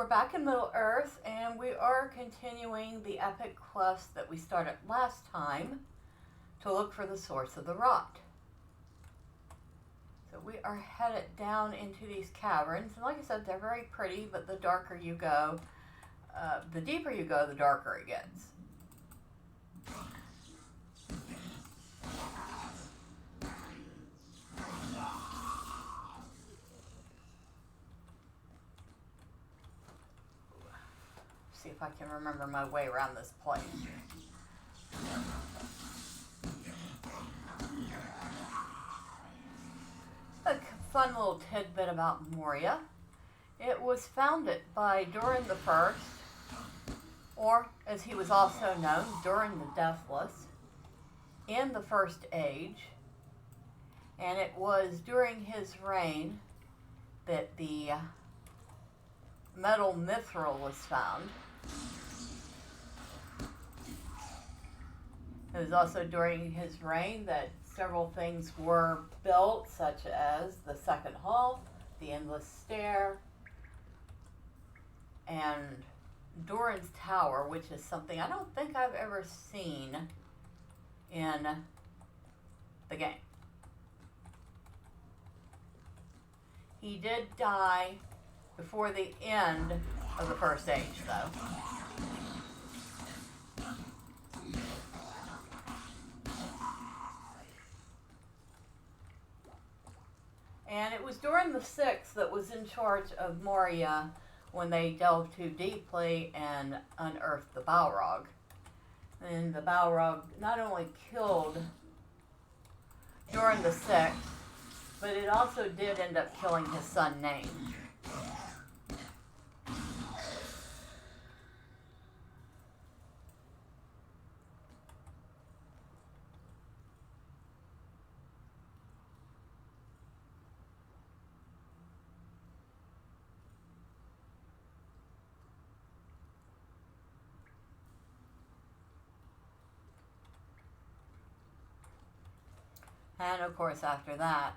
back in Middle Earth, and we are continuing the epic quest that we started last time to look for the source of the rot. So we are headed down into these caverns, and like I said, they're very pretty, but the darker you go, the deeper you go, the darker it gets. See if I can remember my way around this place. A fun little tidbit about Moria. It was founded by Durin the First, or as he was also known, Durin the Deathless, in the First Age. And it was during his reign that the metal mithril was found. It was also during his reign that several things were built, such as the Second Hall, the Endless Stair, and Durin's Tower, which is something I don't think I've ever seen in the game. He did die before the end of the First Age, though. And it was Durin the Sixth that was in charge of Moria when they delved too deeply and unearthed the Balrog. And the Balrog not only killed Durin the Sixth, but it also did end up killing his son Nain. And of course, after that,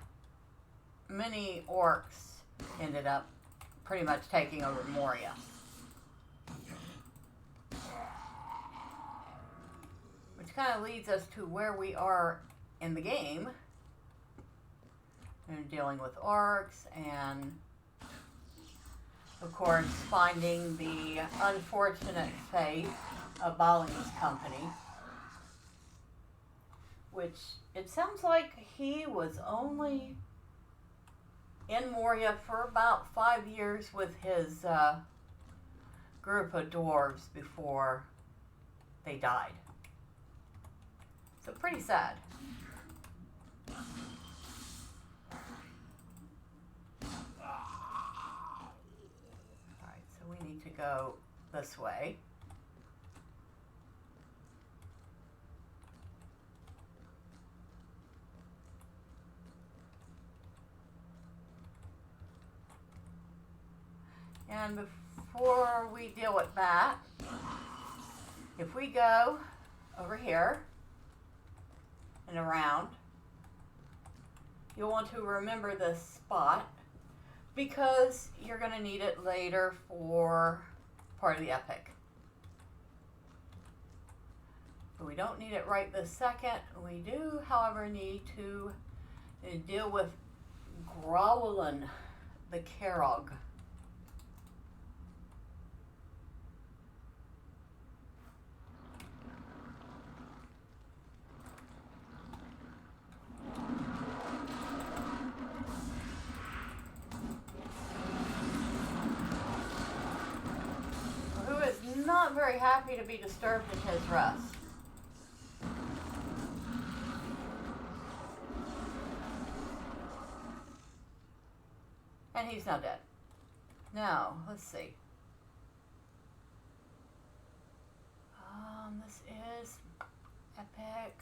many orcs ended up pretty much taking over Moria. Which kind of leads us to where we are in the game. And dealing with orcs and, of course, finding the unfortunate fate of Balin's company. Which, it sounds like he was only in Moria for about 5 years with his group of dwarves before they died. So pretty sad. Alright, so we need to go this way. And before we deal with that, if we go over here and around, you'll want to remember this spot because you're going to need it later for part of the epic. But we don't need it right this second. We do, however, need to deal with Growlin the Carog. Not very happy to be disturbed in his rest. And he's now dead. Now, let's see. This is epic.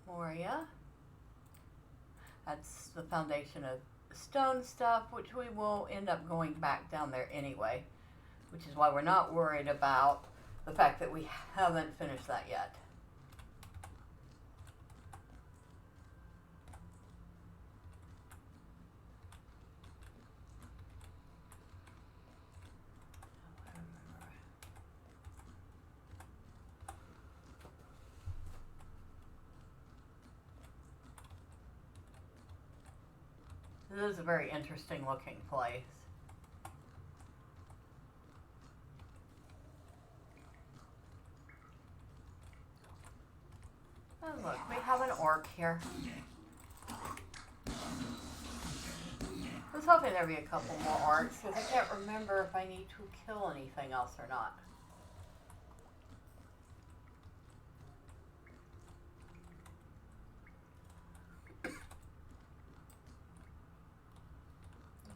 Moria. That's the foundation of stone stuff, which we will end up going back down there anyway, which is why we're not worried about the fact that we haven't finished that yet. This is a very interesting looking place. Oh look, we have an orc here. I was hoping there'd be a couple more orcs, because I can't remember if I need to kill anything else or not.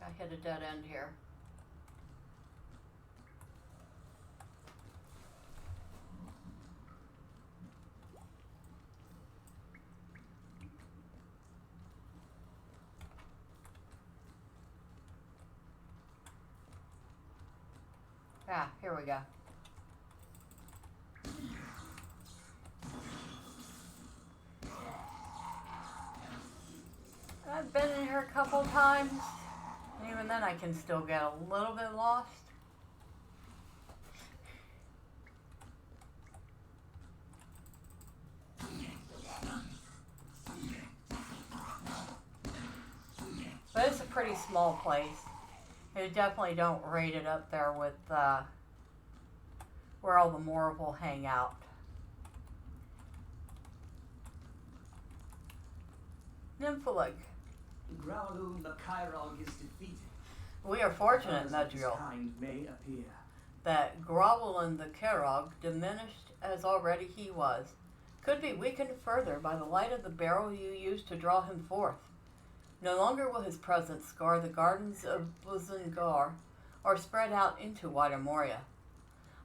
I hit a dead end here. Ah, here we go. I've been in here a couple times. Even then I can still get a little bit lost. But it's a pretty small place. They definitely don't rate it up there with where all the Moria will hang out. Nymphalig. Growlun the Kyrog is defeated. We are fortunate, Medriel, Kind may appear. that Growlun the Kyrog, diminished as already he was, could be weakened further by the light of the barrel you used to draw him forth. No longer will his presence scar the gardens of Buzun-ghar or spread out into wider Moria.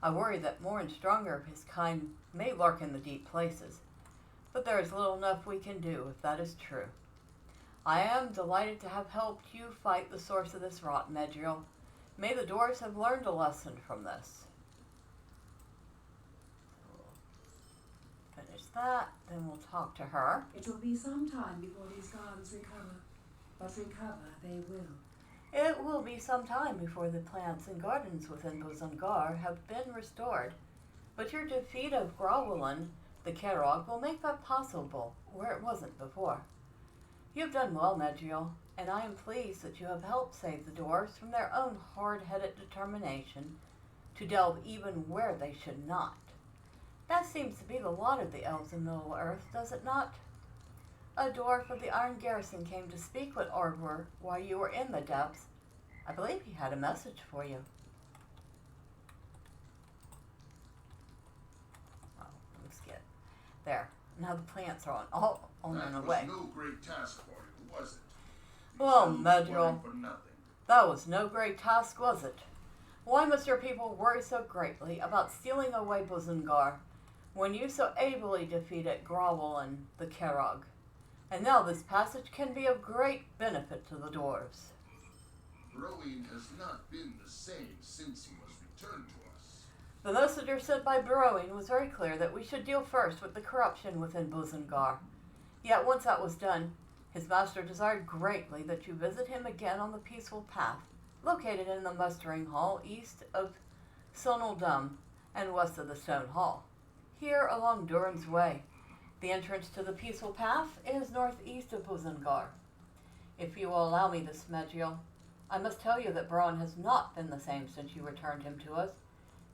I worry that more and stronger of his kind may lurk in the deep places, but there is little enough we can do if that is true. I am delighted to have helped you fight the source of this rot, Medriel. May the dwarves have learned a lesson from this. We'll finish that, then we'll talk to her. It will be some time before these gardens recover, but recover they will. It will be some time before the plants and gardens within Buzun-ghar have been restored, but your defeat of Growlun the Kyrog will make that possible where it wasn't before. You have done well, Medriel, and I am pleased that you have helped save the dwarves from their own hard-headed determination to delve even where they should not. That seems to be the lot of the elves in Middle-earth, does it not? A dwarf of the Iron Garrison came to speak with Ardwar while you were in the depths. I believe he had a message for you. Oh, let's get there. Now the plants are on their way. That was no great task for you, was it? Well, You Medriel, for nothing. that was no great task, was it? Why must your people worry so greatly about stealing away Buzun-ghar when you so ably defeated Growlun the Kyrog? And now this passage can be of great benefit to the dwarves. Broin has not been the same since he was returned to us. The messenger sent by Broin was very clear that we should deal first with the corruption within Buzun-ghar. Yet once that was done, his master desired greatly that you visit him again on the peaceful path, located in the mustering hall east of Sonoldum and west of the stone hall. Here along Durin's Way, the entrance to the peaceful path is northeast of Buzun-ghar. If you will allow me this, Medriel, I must tell you that Broin has not been the same since you returned him to us.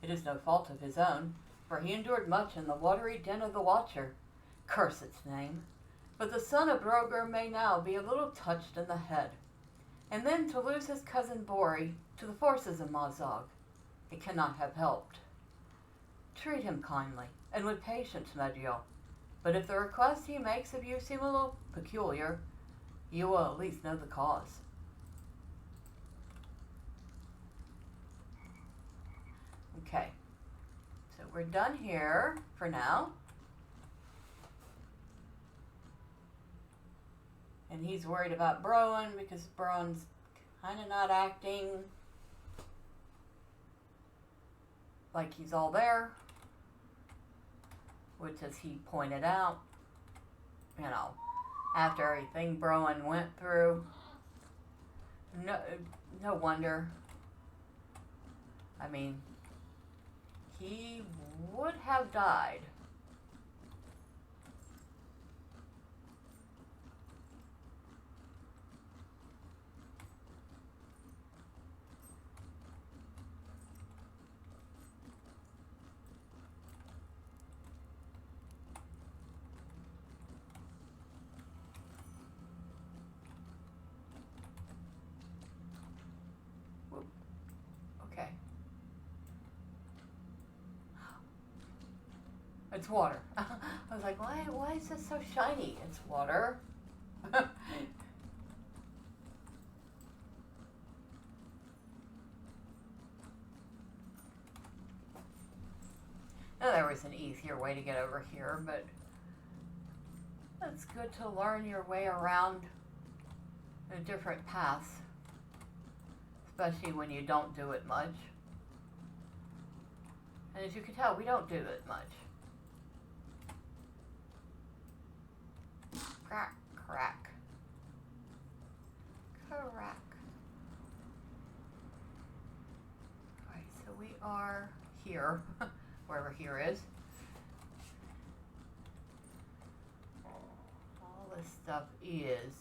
It is no fault of his own, for he endured much in the watery den of the Watcher. Curse its name. But the son of Brogur may now be a little touched in the head. And then to lose his cousin Bori to the forces of Mazog, it cannot have helped. Treat him kindly, and with patience, Medriel. But if the request he makes of you seem a little peculiar, you will at least know the cause. Okay, so we're done here for now. And he's worried about Broin because Broin's kind of not acting like he's all there. Which, as he pointed out, you know, after everything Broin went through, no wonder. I mean, he would have died. It's water. I was like, why is this so shiny? It's water. Oh, there was an easier way to get over here, but it's good to learn your way around the different paths, especially when you don't do it much. And as you can tell, we don't do it much. Crack, crack. Crack. Alright, so we are here, wherever here is. All this stuff is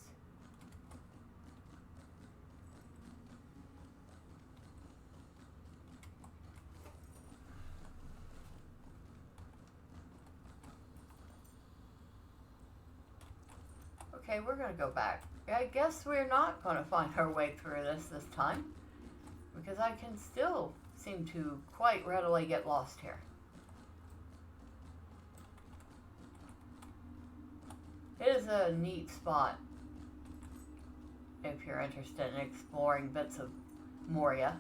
okay, we're going to go back. I guess we're not going to find our way through this time, because I can still seem to quite readily get lost here. It is a neat spot if you're interested in exploring bits of Moria.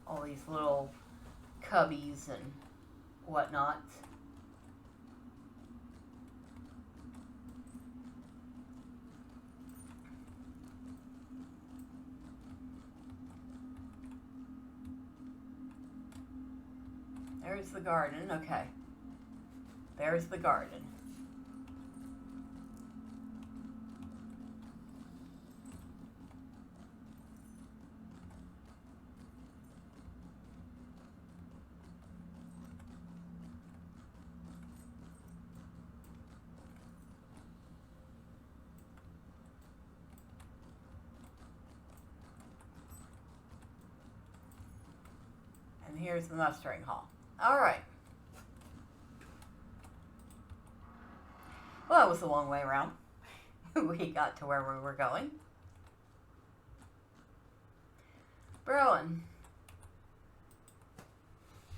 All these little cubbies and whatnot. There's the garden, okay. There's the garden. And here's the mustering hall. All right. Well, that was a long way around. We got to where we were going. Broin.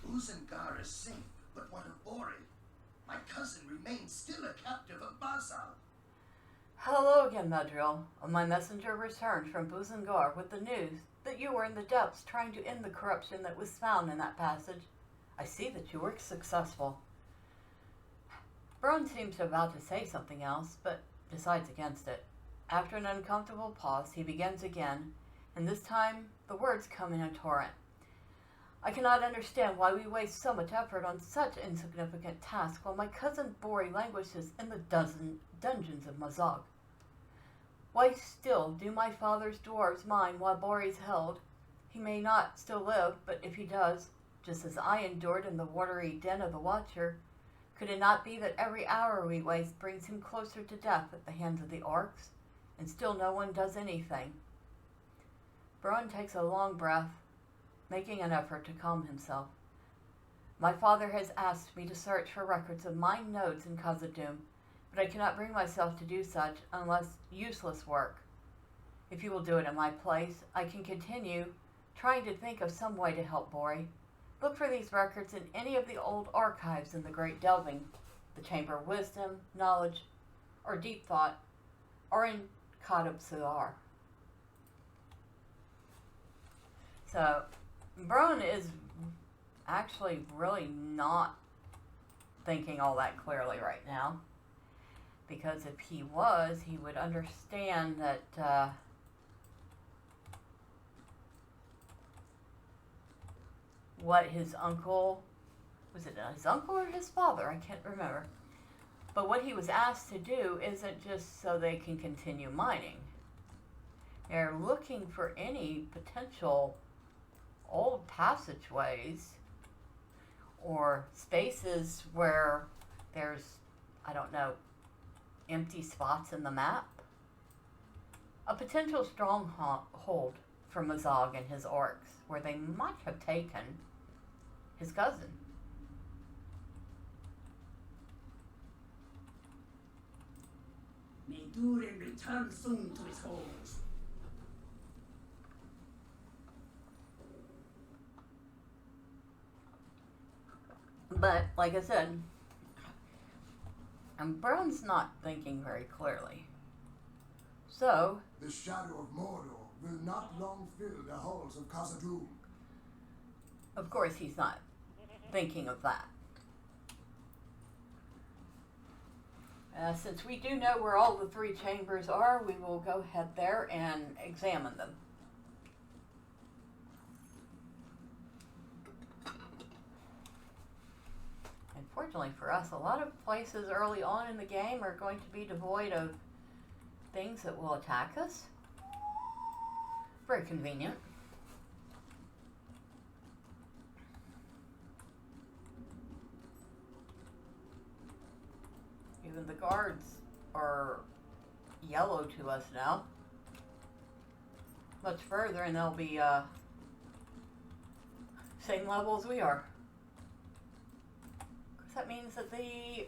Buzun-ghar is safe, but what of Bori? My cousin remains still a captive of Mazog. Hello again, Madriel. My messenger returned from Buzun-ghar with the news that you were in the depths trying to end the corruption that was found in that passage. I see that you were successful. Broin seems about to say something else, but decides against it. After an uncomfortable pause, he begins again, and this time the words come in a torrent. I cannot understand why we waste so much effort on such insignificant tasks while my cousin Bori languishes in the dungeons of Mazog. Why still do my father's dwarves mine while Bori's held? He may not still live, but if he does, just as I endured in the watery den of the Watcher, could it not be that every hour we waste brings him closer to death at the hands of the orcs, and still no one does anything? Broin takes a long breath, making an effort to calm himself. My father has asked me to search for records of mine nodes in Khazad-dûm, but I cannot bring myself to do such unless useless work. If you will do it in my place, I can continue trying to think of some way to help Bori. Look for these records in any of the old archives in the Great Delving, the Chamber of Wisdom, Knowledge, or Deep Thought, or in Khadab-Suar. So, Broin is actually really not thinking all that clearly right now. Because if he was, he would understand that what his uncle, was it his uncle or his father? I can't remember. But what he was asked to do isn't just so they can continue mining. They're looking for any potential old passageways or spaces where there's, I don't know, empty spots in the map. A potential stronghold for Mazog and his orcs, where they might have taken his cousin. May Durin return soon to his homes. But, like I said, Broin's not thinking very clearly. So, The shadow of Mordor will not long fill the halls of Khazad-dûm. of course, he's not thinking of that. Since we do know where all the three chambers are, we will go ahead there and examine them. Unfortunately for us, a lot of places early on in the game are going to be devoid of things that will attack us. Very convenient. Even the guards are yellow to us now. Much further and they'll be same level as we are. Because that means that the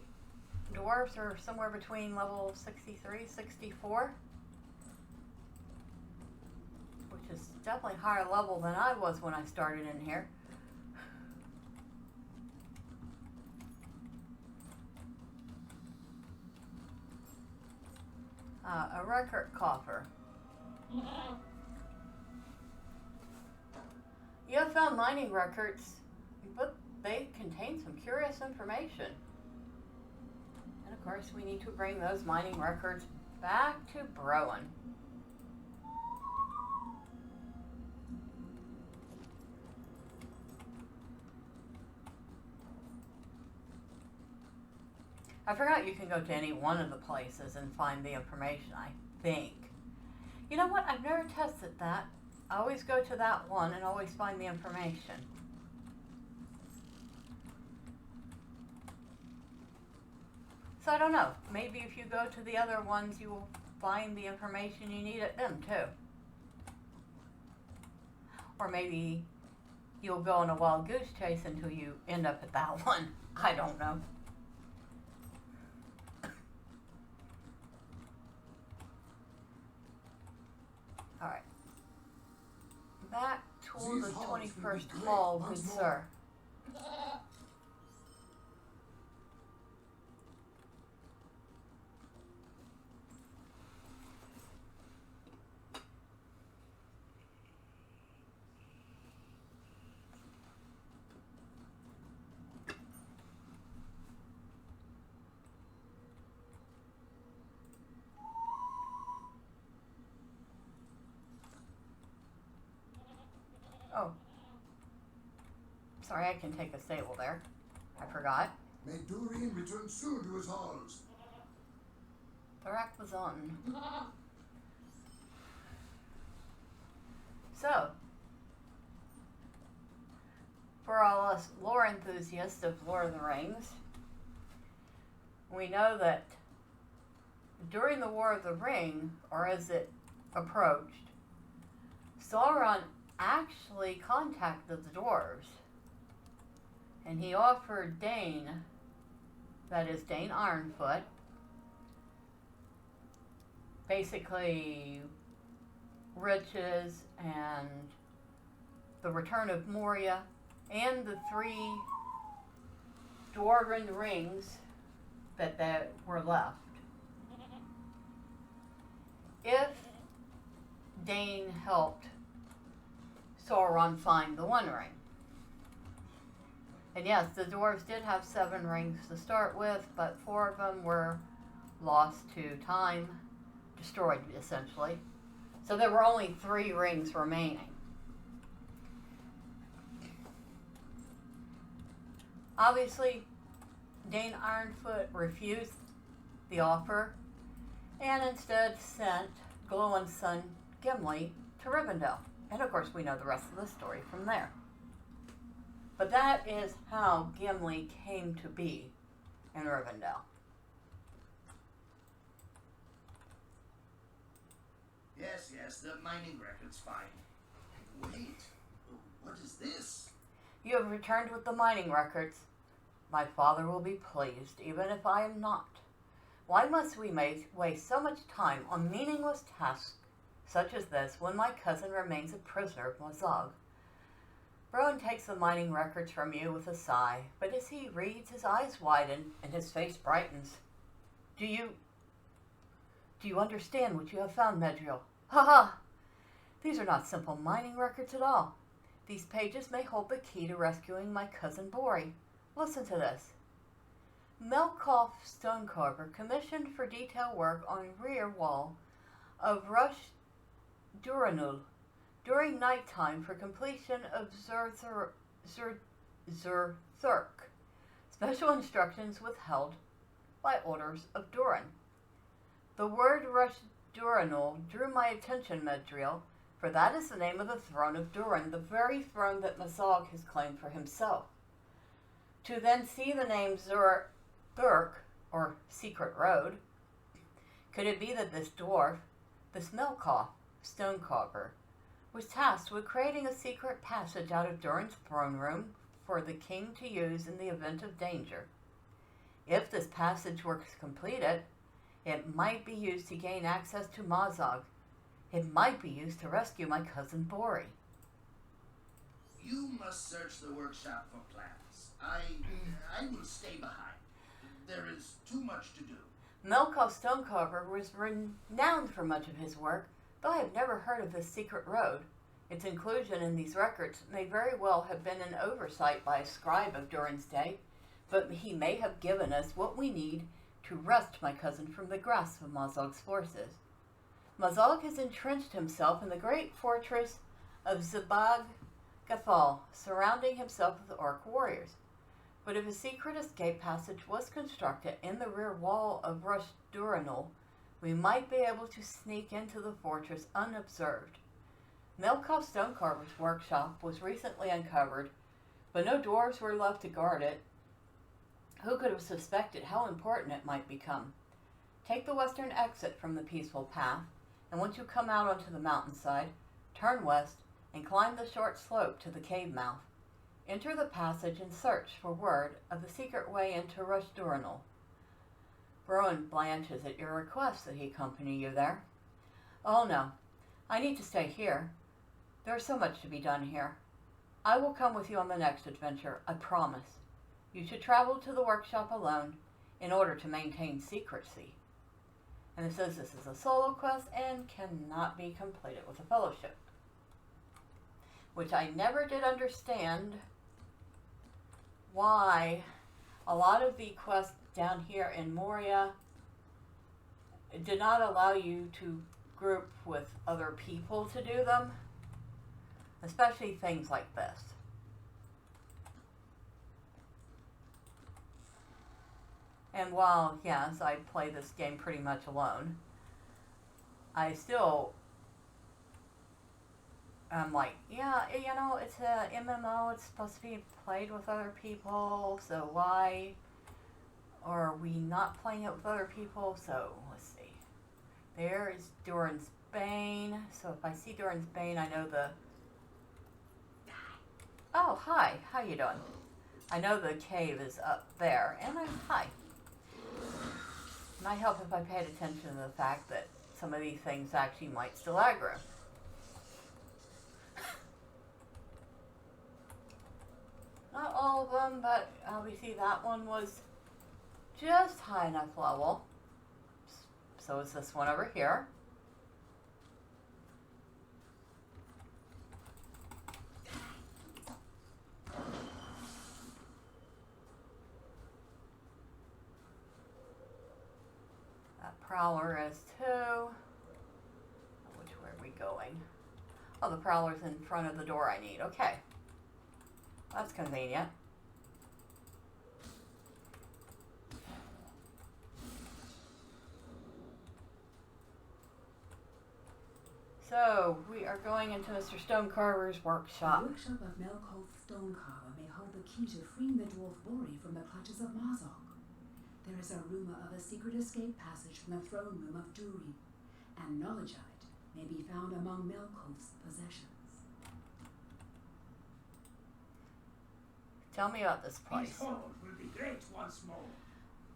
dwarves are somewhere between level 63, 64. Which is definitely higher level than I was when I started in here. A record coffer. You have found mining records, but they contain some curious information. And of course, we need to bring those mining records back to Broin. I forgot you can go to any one of the places and find the information, I think. You know what? I've never tested that. I always go to that one and always find the information. So I don't know. Maybe if you go to the other ones, you will find the information you need at them too. Or maybe you'll go on a wild goose chase until you end up at that one. I don't know. Alright. Back toward the 21st hall, good sir. Oh. Sorry, I can take a stable there. I forgot. May Durin return soon to his halls. Buzun-ghar. So, for all us lore enthusiasts of Lord of the Rings, we know that during the War of the Ring, or as it approached, Sauron actually contacted the dwarves, and he offered Dane, that is Dane Ironfoot, basically riches and the return of Moria and the 3 dwarven rings that were left. If Dane helped Sauron find the One Ring. And yes, the dwarves did have 7 rings to start with, but 4 of them were lost to time, destroyed essentially. So there were only 3 rings remaining. Obviously, Dane Ironfoot refused the offer and instead sent Glowin's son Gimli to Rivendell. And of course we know the rest of the story from there. But that is how Gimli came to be in Rivendell. Yes, the mining record's fine. Wait, what is this? You have returned with the mining records. My father will be pleased, even if I am not. Why must we waste so much time on meaningless tasks such as this when my cousin remains a prisoner of Mazog? Broin takes the mining records from you with a sigh, but as he reads, his eyes widen and his face brightens. Do you understand what you have found, Medriel? Ha ha! These are not simple mining records at all. These pages may hold the key to rescuing my cousin Bori. Listen to this. Melkoff Stonecarver commissioned for detail work on rear wall of Rush Duranul during nighttime for completion of Zurthurk. Special instructions withheld by orders of Duran. The word Rush Duranul drew my attention, Medriel, for that is the name of the throne of Duran, the very throne that Mazog has claimed for himself. To then see the name Zurthurk, or Secret Road, could it be that this dwarf, this Melkoff Stonecarver, was tasked with creating a secret passage out of Duran's throne room for the king to use in the event of danger? If this passage were completed, it might be used to gain access to Mazog. It might be used to rescue my cousin Bori. You must search the workshop for plans. I will stay behind. There is too much to do. Melkoff Stonecarver was renowned for much of his work, though I have never heard of this secret road. Its inclusion in these records may very well have been an oversight by a scribe of Duran's day, but he may have given us what we need to wrest my cousin from the grasp of Mazog's forces. Mazog has entrenched himself in the great fortress of Zabag-Gathal, surrounding himself with orc warriors. But if a secret escape passage was constructed in the rear wall of Rush Duranul, we might be able to sneak into the fortress unobserved. Melkoff Stonecarver's workshop was recently uncovered, but no dwarves were left to guard it. Who could have suspected how important it might become? Take the western exit from the peaceful path, and once you come out onto the mountainside, turn west and climb the short slope to the cave mouth. Enter the passage and search for word of the secret way into Rush Duranul. Broin blanches at your request that he accompany you there. Oh no, I need to stay here. There is so much to be done here. I will come with you on the next adventure, I promise. You should travel to the workshop alone in order to maintain secrecy. And it says this is a solo quest and cannot be completed with a fellowship. Which I never did understand why a lot of the quests down here in Moria did not allow you to group with other people to do them. Especially things like this. And while, yes, I play this game pretty much alone, I still, I'm like, yeah, you know, it's a MMO, it's supposed to be played with other people, so why are we not playing it with other people? So, let's see. There is Duran's Bane, so if I see Duran's Bane, I know the... Oh, hi, how you doing? I know the cave is up there, and hi. It might help if I paid attention to the fact that some of these things actually might still aggro. Not all of them, but obviously that one was just high enough level. So is this one over here. Prowler is too. Which way are we going? Oh, the prowler's in front of the door I need. Okay. That's convenient. So, we are going into Mr. Stonecarver's workshop. The workshop of Melkoff Stonecarver may hold the key to freeing the dwarf Bori from the clutches of Mazog. There is a rumor of a secret escape passage from the throne room of Durin, and knowledgeite may be found among Melkoff's possessions. Tell me about this place. These halls will be great once more.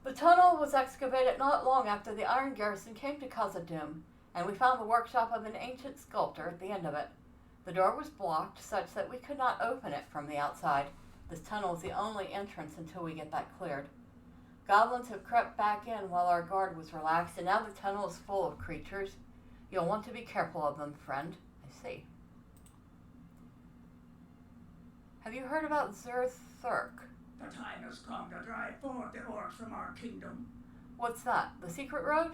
The tunnel was excavated not long after the Iron Garrison came to Khazad-dûm, and we found the workshop of an ancient sculptor at the end of it. The door was blocked such that we could not open it from the outside. This tunnel is the only entrance until we get that cleared. Goblins have crept back in while our guard was relaxed, and now the tunnel is full of creatures. You'll want to be careful of them, friend. I see. Have you heard about Zerthurk? The time has come to drive forth the orcs from our kingdom. What's that? The secret road?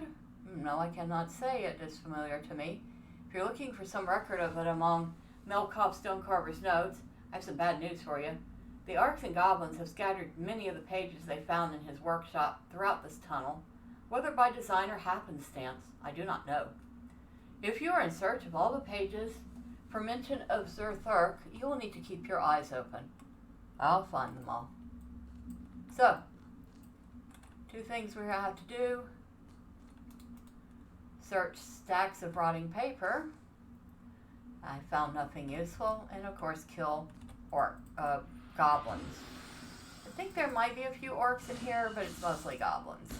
No, I cannot say it is familiar to me. If you're looking for some record of it among Melkop Stonecarver's notes, I have some bad news for you. The orcs and goblins have scattered many of the pages they found in his workshop throughout this tunnel. Whether by design or happenstance, I do not know. If you are in search of all the pages for mention of Zerthurk, you will need to keep your eyes open. I'll find them all. So, 2 things we have to do. Search stacks of rotting paper. I found nothing useful. And of course kill goblins. I think there might be a few orcs in here, but it's mostly goblins.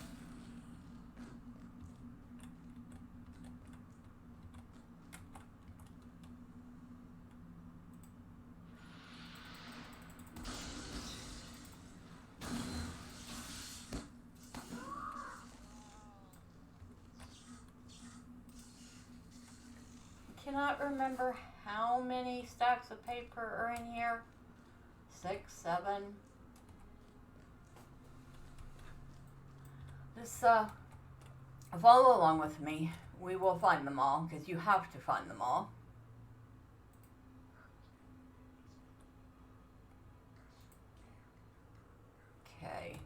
Cannot remember how many stacks of paper are in here. 6, 7. Just follow along with me. We will find them all, because you have to find them all. Okay,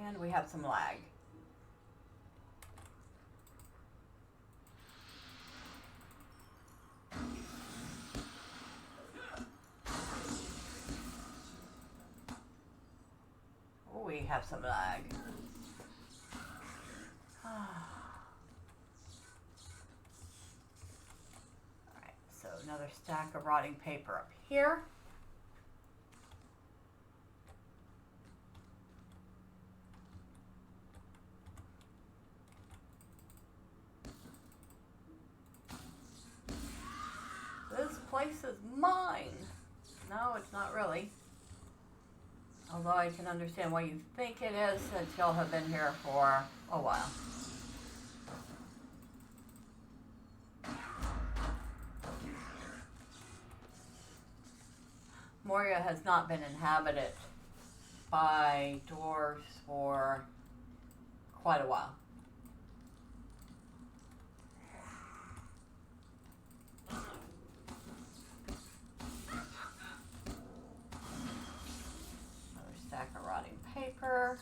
and we have some lag. We have some lag. Alright, so another stack of rotting paper up here. This place is mine. No, it's not really. Although I can understand why you think it is, since y'all have been here for a while. Moria has not been inhabited by dwarves for quite a while. Stack of rotting paper,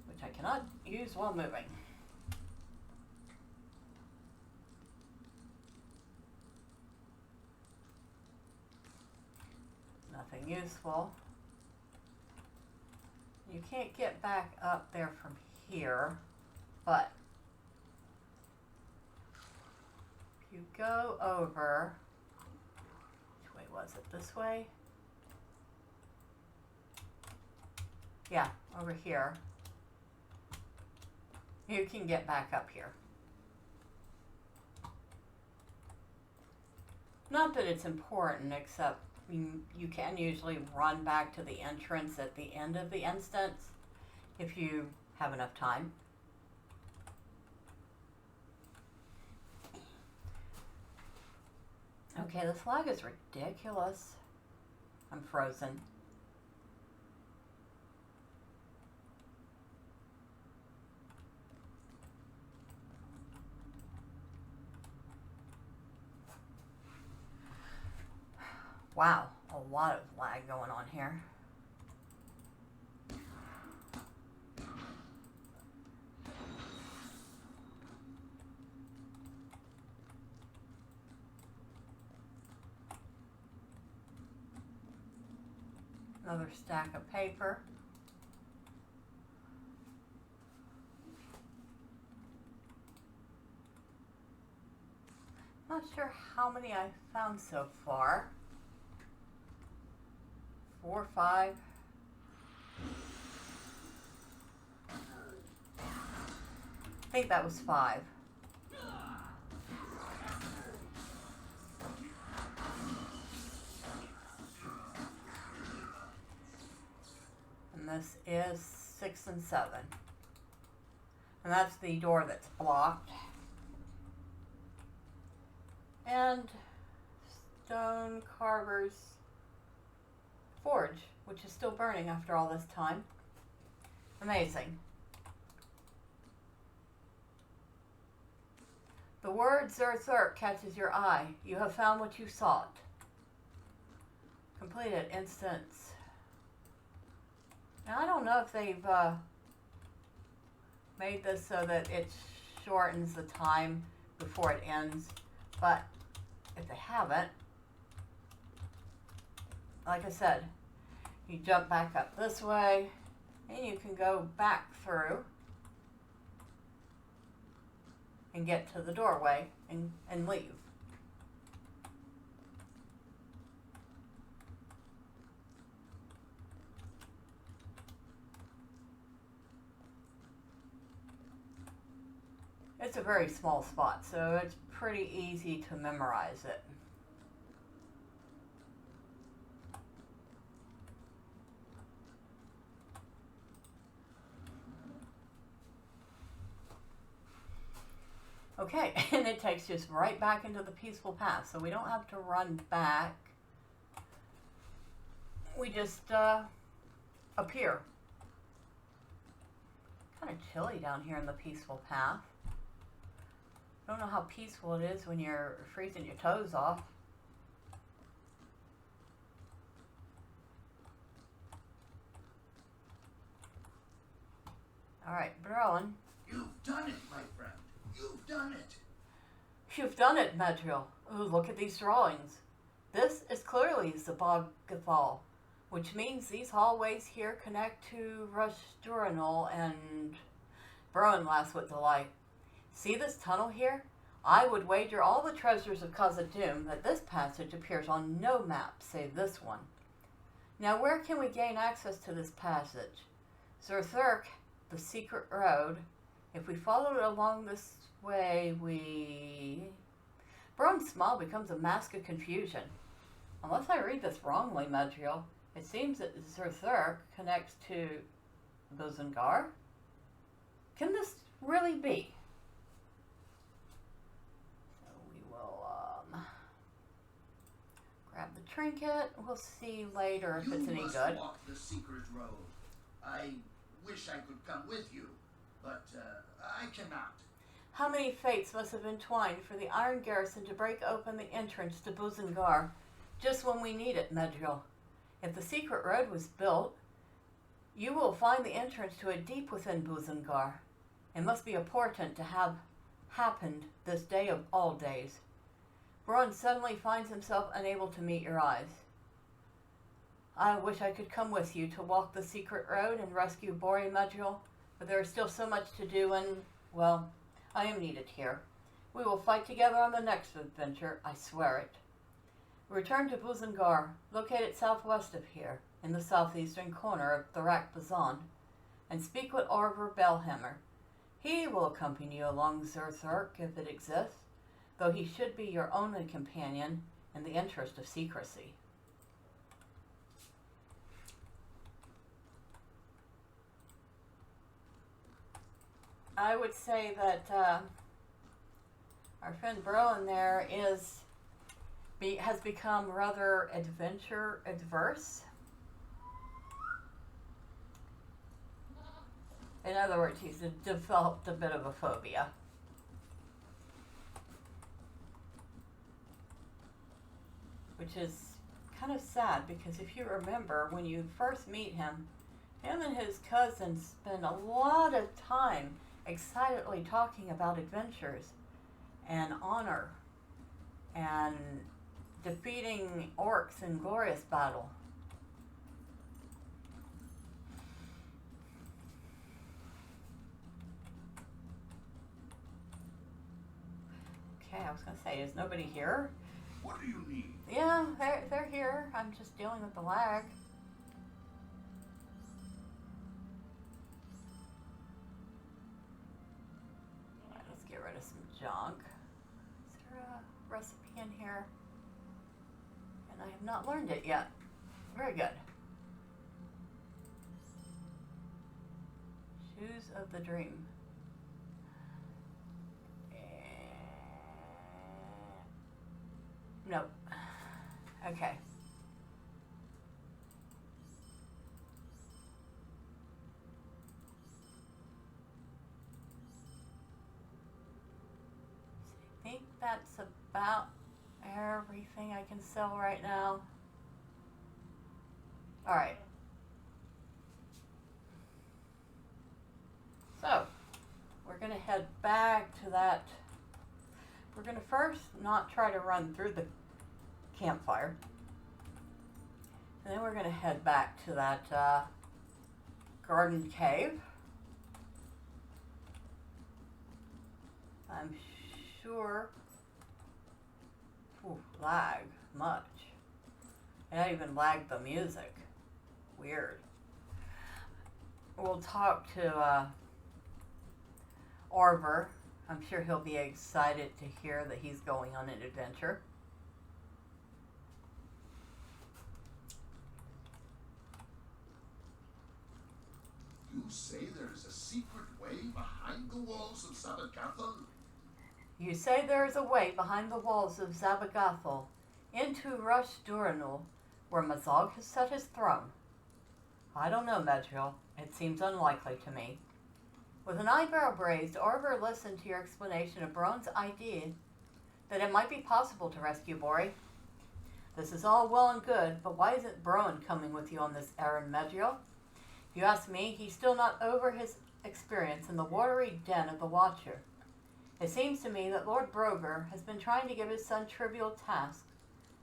which I cannot use while moving. Nothing useful. You can't get back up there from here, but if you go over, was it this way? Yeah, over here. You can get back up here. Not that it's important, except you can usually run back to the entrance at the end of the instance if you have enough time. Okay, this lag is ridiculous. I'm frozen. Wow, a lot of lag going on here. Another stack of paper. Not sure how many I've found so far. 4 or 5. I think that was 5. this is 6 and 7. And that's the door that's blocked. And Stone Carver's forge, which is still burning after all this time. Amazing. The word Zerthurk catches your eye. You have found what you sought. Completed instance. Now, I don't know if they've made this so that it shortens the time before it ends, but if they haven't, like I said, you jump back up this way, and you can go back through and get to the doorway and leave. It's a very small spot, so it's pretty easy to memorize it. Okay, and it takes us right back into the peaceful path, so we don't have to run back. We just appear. Kind of chilly down here in the peaceful path. Don't know how peaceful it is when you're freezing your toes off. Alright, Broin. You've done it, my friend. You've done it. You've done it, Medriel. Ooh, look at these drawings. This is clearly Zabog-ghar, which means these hallways here connect to Rushduranol and Broin laughs with delight. See this tunnel here? I would wager all the treasures of Khazad-dûm that this passage appears on no map save this one. Now where can we gain access to this passage? Zerthurk, the secret road. If we follow it along this way, Broin's smile becomes a mask of confusion. Unless I read this wrongly, Medriel, it seems that Zerthurk connects to Buzun-ghar. Can this really be? So we will grab the trinket. We'll see later if it's any good. You must walk the secret road. I wish I could come with you, but I cannot. How many fates must have entwined for the Iron Garrison to break open the entrance to Buzun-ghar just when we need it, Medriel? If the secret road was built, you will find the entrance to it deep within Buzun-ghar. It must be a portent to have happened this day of all days. Broin suddenly finds himself unable to meet your eyes. I wish I could come with you to walk the secret road and rescue Bori, Medriel, but there is still so much to do and, well, I am needed here. We will fight together on the next adventure, I swear it. Return to Buzun-ghar, located southwest of here, in the southeastern corner of Thorak Bazan, and speak with Orvar Bellhammer. He will accompany you along Zerthurk if it exists, though he should be your only companion in the interest of secrecy. I would say that our friend Broin there has become rather adventure adverse. In other words, he's developed a bit of a phobia. Which is kind of sad because if you remember when you first meet him and his cousins spend a lot of time excitedly talking about adventures and honor and defeating orcs in glorious battle. Okay, I was going to say, is nobody here? What do you need? Yeah, they're here. I'm just dealing with the lag. Alright, let's get rid of some junk. Is there a recipe in here? And I have not learned it yet. Very good. Shoes of the Dream. No. Okay. I think that's about everything I can sell right now. Alright. So, we're going to head back to that. We're going to first not try to run through the campfire. And then we're going to head back to that garden cave. I'm sure. Ooh, lag much. And I even lagged the music. Weird. We'll talk to Orver. I'm sure he'll be excited to hear that he's going on an adventure. You say there is a secret way behind the walls of Zabagathal? You say there is a way behind the walls of Zabagathal into Rush Duranul, where Mazog has set his throne. I don't know, Medriel. It seems unlikely to me. With an eyebrow raised, Orver listened to your explanation of Broin's idea that it might be possible to rescue Bori. This is all well and good, but why isn't Broin coming with you on this errand, Medriel? If you ask me, he's still not over his experience in the watery den of the Watcher. It seems to me that Lord Broger has been trying to give his son trivial tasks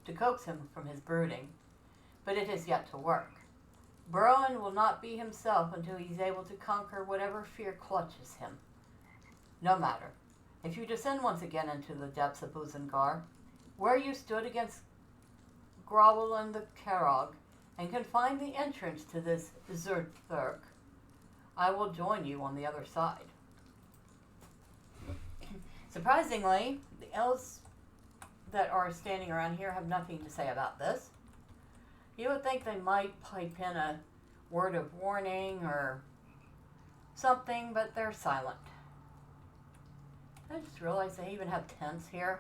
to coax him from his brooding, but it has yet to work. Broin will not be himself until he's able to conquer whatever fear clutches him. No matter. If you descend once again into the depths of Buzun-ghar, where you stood against Growlin the Karog, and can find the entrance to this Zerthurk, I will join you on the other side. Surprisingly, the elves that are standing around here have nothing to say about this. You would think they might pipe in a word of warning or something, but they're silent. I just realized they even have tents here.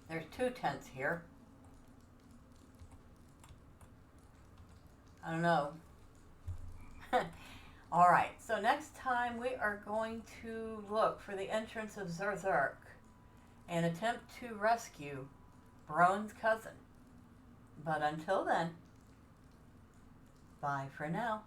There's 2 tents here. I don't know. Alright, so next time we are going to look for the entrance of Zerthurk and attempt to rescue Broin's cousin. But until then, bye for now.